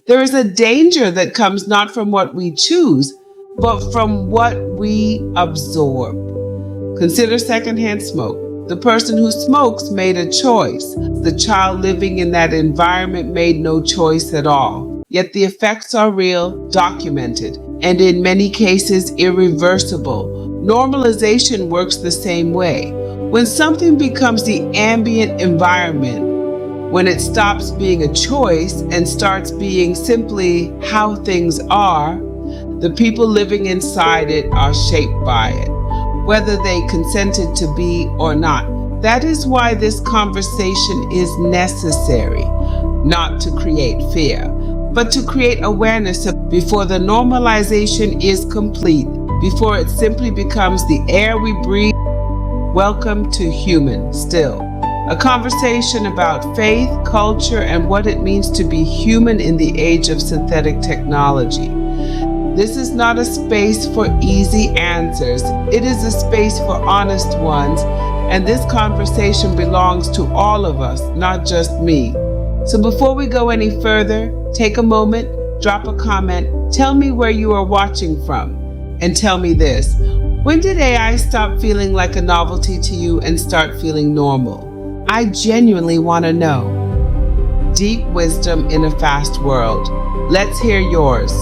There is a danger that comes not from what we choose, but from what we absorb. Consider secondhand smoke. The person who smokes made a choice. The child living in that environment made no choice at all. Yet the effects are real, documented, and in many cases irreversible. Normalization works the same way. When something becomes the ambient environment, when it stops being a choice and starts being simply how things are, the people living inside it are shaped by it, whether they consented to be or not. That is why this conversation is necessary, not to create fear, but to create awareness before the normalization is complete, before it simply becomes the air we breathe. Welcome to Human Still, a conversation about faith, culture, and what it means to be human in the age of synthetic technology. This is not a space for easy answers. It is a space for honest ones, and this conversation belongs to all of us, not just me. So before we go any further, take a moment, drop a comment, tell me where you are watching from, and tell me this. When did AI stop feeling like a novelty to you and start feeling normal? I genuinely want to know. Deep wisdom in a fast world. Let's hear yours.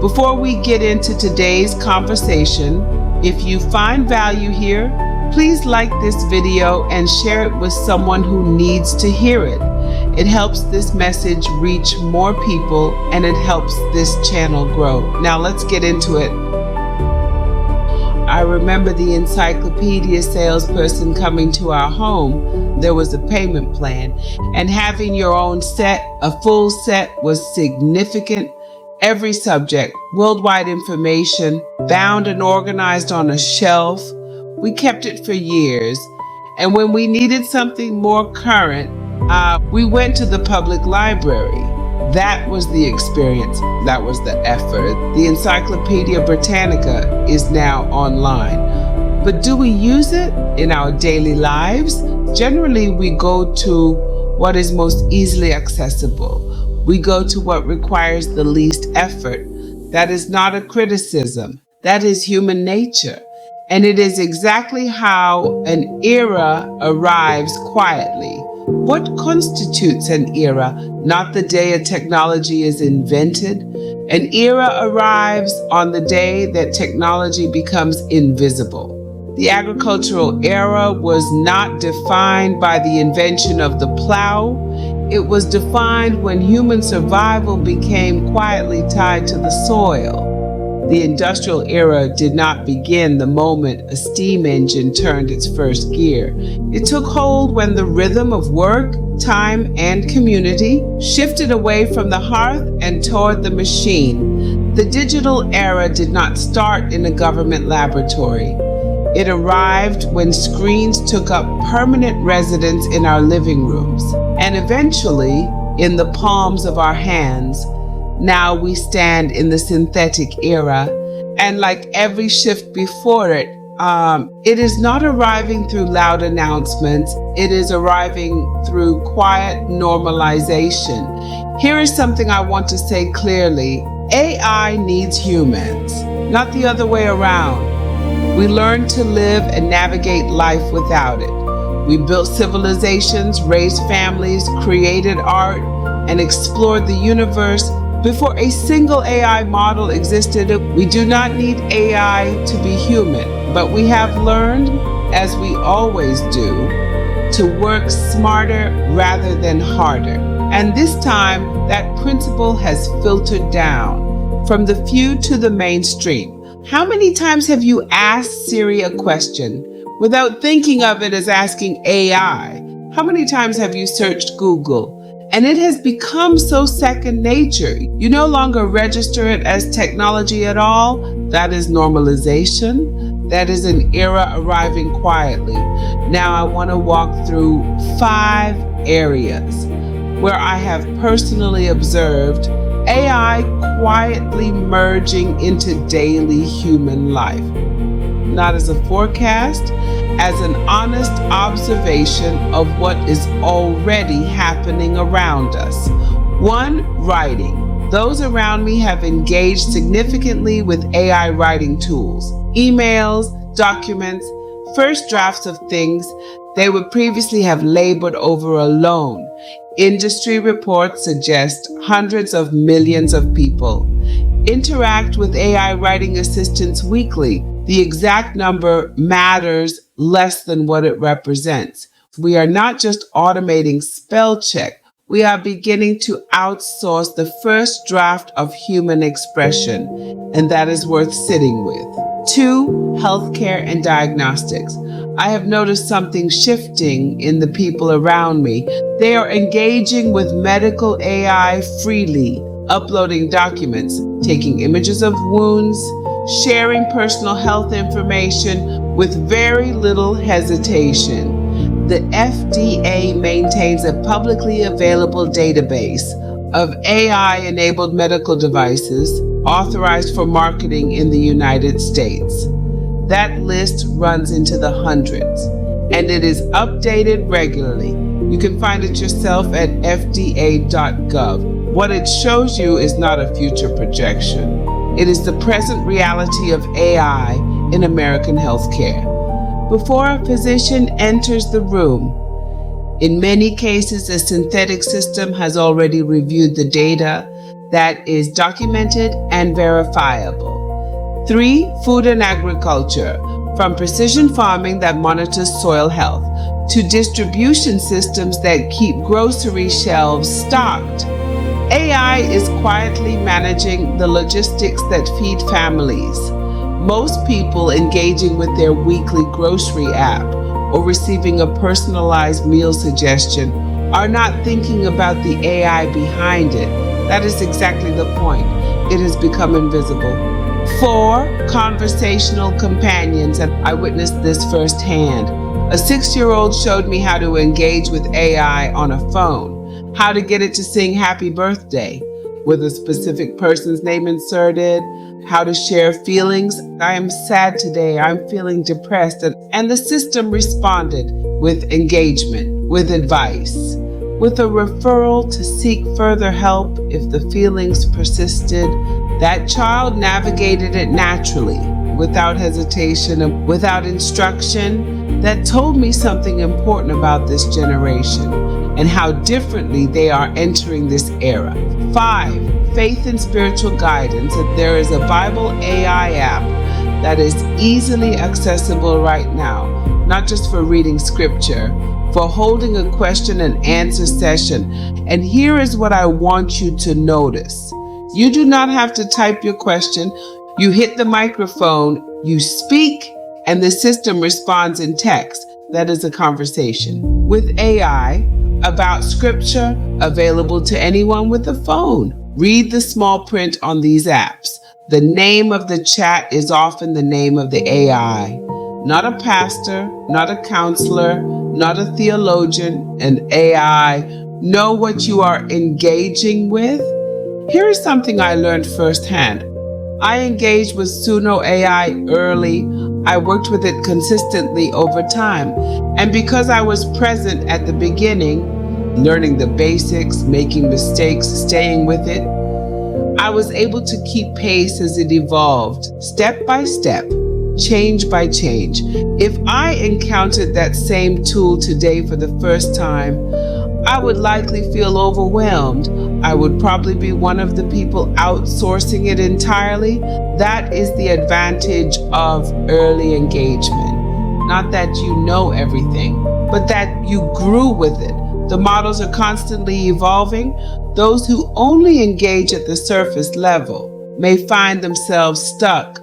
Before we get into today's conversation, if you find value here, please like this video and share it with someone who needs to hear it. It helps this message reach more people and it helps this channel grow. Now let's get into it. I remember the encyclopedia salesperson coming to our home. There was a payment plan, and having your own set, a full set, was significant. Every subject, worldwide information, bound and organized on a shelf. We kept it for years. And when we needed something more current, we went to the public library. That was the experience. That was the effort. The Encyclopedia Britannica is now online. But do we use it in our daily lives? Generally, we go to what is most easily accessible. We go to what requires the least effort. That is not a criticism. That is human nature. And it is exactly how an era arrives quietly. What constitutes an era? Not the day a technology is invented. An era arrives on the day that technology becomes invisible. The agricultural era was not defined by the invention of the plow. It was defined when human survival became quietly tied to the soil. The industrial era did not begin the moment a steam engine turned its first gear. It took hold when the rhythm of work, time, and community shifted away from the hearth and toward the machine. The digital era did not start in a government laboratory. It arrived when screens took up permanent residence in our living rooms, and eventually in the palms of our hands. Now we stand in the synthetic era, and like every shift before it, it is not arriving through loud announcements. It is arriving through quiet normalization. Here is something I want to say clearly. AI needs humans, not the other way around. We learned to live and navigate life without it. We built civilizations, raised families, created art, and explored the universe before a single AI model existed. We do not need AI to be human, but we have learned, as we always do, to work smarter rather than harder. And this time, that principle has filtered down from the few to the mainstream. How many times have you asked Siri a question without thinking of it as asking AI? How many times have you searched Google? And it has become so second nature. You no longer register it as technology at all. That is normalization. That is an era arriving quietly. Now I want to walk through 5 areas where I have personally observed AI quietly merging into daily human life. Not as a forecast, as an honest observation of what is already happening around us. 1, writing. Those around me have engaged significantly with AI writing tools, emails, documents, first drafts of things they would previously have labored over alone. Industry reports suggest hundreds of millions of people interact with AI writing assistants weekly. The exact number matters less than what it represents. We are not just automating spell check. We are beginning to outsource the first draft of human expression, and that is worth sitting with. 2, healthcare and diagnostics. I have noticed something shifting in the people around me. They are engaging with medical AI freely, uploading documents, taking images of wounds, sharing personal health information with very little hesitation. The FDA maintains a publicly available database of AI-enabled medical devices authorized for marketing in the United States. That list runs into the hundreds, and it is updated regularly. You can find it yourself at fda.gov. What it shows you is not a future projection. It is the present reality of AI in American healthcare. Before a physician enters the room, in many cases, a synthetic system has already reviewed the data that is documented and verifiable. 3, food and agriculture, from precision farming that monitors soil health to distribution systems that keep grocery shelves stocked. AI is quietly managing the logistics that feed families. Most people engaging with their weekly grocery app or receiving a personalized meal suggestion are not thinking about the AI behind it. That is exactly the point. It has become invisible. 4, conversational companions, and I witnessed this firsthand. A 6-year-old showed me how to engage with AI on a phone, how to get it to sing happy birthday with a specific person's name inserted, how to share feelings. I am sad today, I'm feeling depressed. And the system responded with engagement, with advice, with a referral to seek further help if the feelings persisted. That child navigated it naturally, without hesitation and without instruction. That told me something important about this generation and how differently they are entering this era. 5, faith and spiritual guidance. There is a Bible AI app that is easily accessible right now, not just for reading scripture, for holding a question and answer session. And here is what I want you to notice. You do not have to type your question. You hit the microphone, you speak, and the system responds in text. That is a conversation with AI about scripture, available to anyone with a phone. Read the small print on these apps. The name of the chat is often the name of the AI. Not a pastor, not a counselor, not a theologian, an AI. Know what you are engaging with. Here is something I learned firsthand. I engaged with Suno AI early. I worked with it consistently over time. And because I was present at the beginning, learning the basics, making mistakes, staying with it, I was able to keep pace as it evolved, step by step, change by change. If I encountered that same tool today for the first time, I would likely feel overwhelmed. I would probably be one of the people outsourcing it entirely. That is the advantage of early engagement. Not that you know everything, but that you grew with it. The models are constantly evolving. Those who only engage at the surface level may find themselves stuck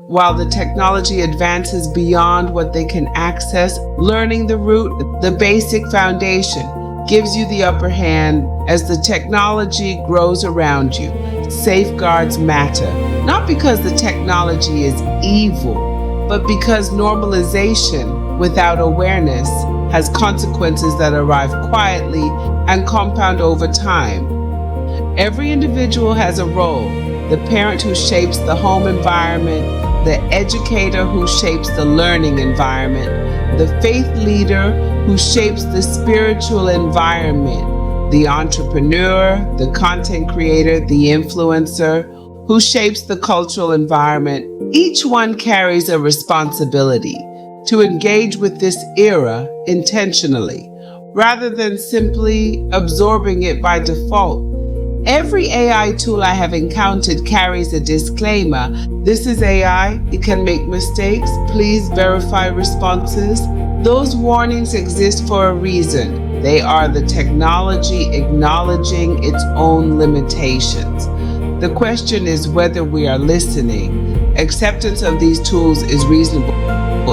while the technology advances beyond what they can access. Learning the root, the basic foundation, gives you the upper hand as the technology grows around you. Safeguards matter, not because the technology is evil, but because normalization without awareness has consequences that arrive quietly and compound over time. Every individual has a role: the parent who shapes the home environment, the educator who shapes the learning environment, the faith leader who shapes the spiritual environment. the entrepreneur, the content creator, the influencer, who shapes the cultural environment, each one carries a responsibility to engage with this era intentionally, rather than simply absorbing it by default. Every AI tool I have encountered carries a disclaimer. This is AI, it can make mistakes, please verify responses. Those warnings exist for a reason. They are the technology acknowledging its own limitations. The question is whether we are listening. Acceptance of these tools is reasonable.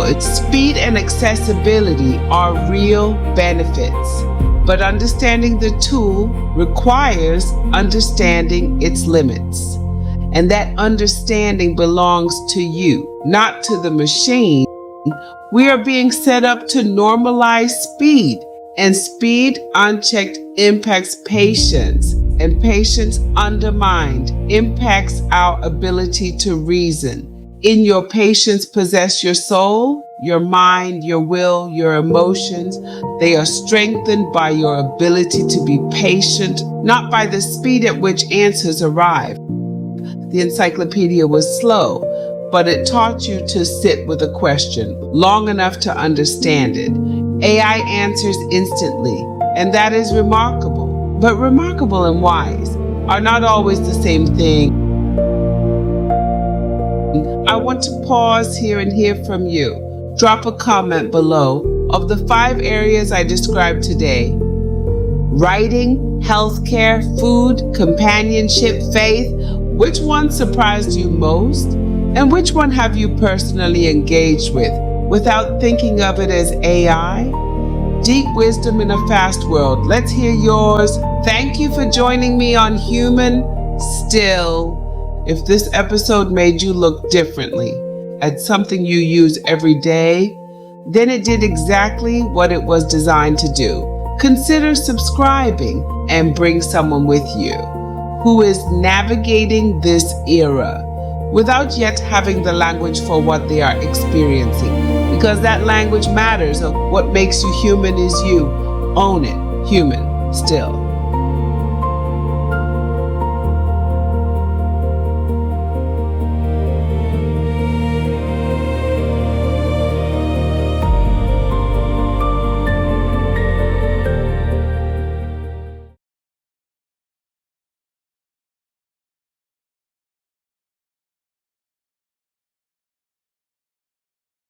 Its speed and accessibility are real benefits, but understanding the tool requires understanding its limits. And that understanding belongs to you, not to the machine. We are being set up to normalize speed, and speed unchecked impacts patience, and patience undermined impacts our ability to reason. In your patience possess your soul, your mind, your will, your emotions. They are strengthened by your ability to be patient, not by the speed at which answers arrive. The encyclopedia was slow, but it taught you to sit with a question long enough to understand it. AI answers instantly, and that is remarkable. But remarkable and wise are not always the same thing. I want to pause here and hear from you. Drop a comment below. Of the 5 areas I described today, writing, healthcare, food, companionship, faith, which one surprised you most? And which one have you personally engaged with without thinking of it as AI? Deep wisdom in a fast world. Let's hear yours. Thank you for joining me on Human Still. If this episode made you look differently at something you use every day, then it did exactly what it was designed to do. Consider subscribing and bring someone with you who is navigating this era without yet having the language for what they are experiencing, because that language matters. What makes you human is you. Own it. Human Still.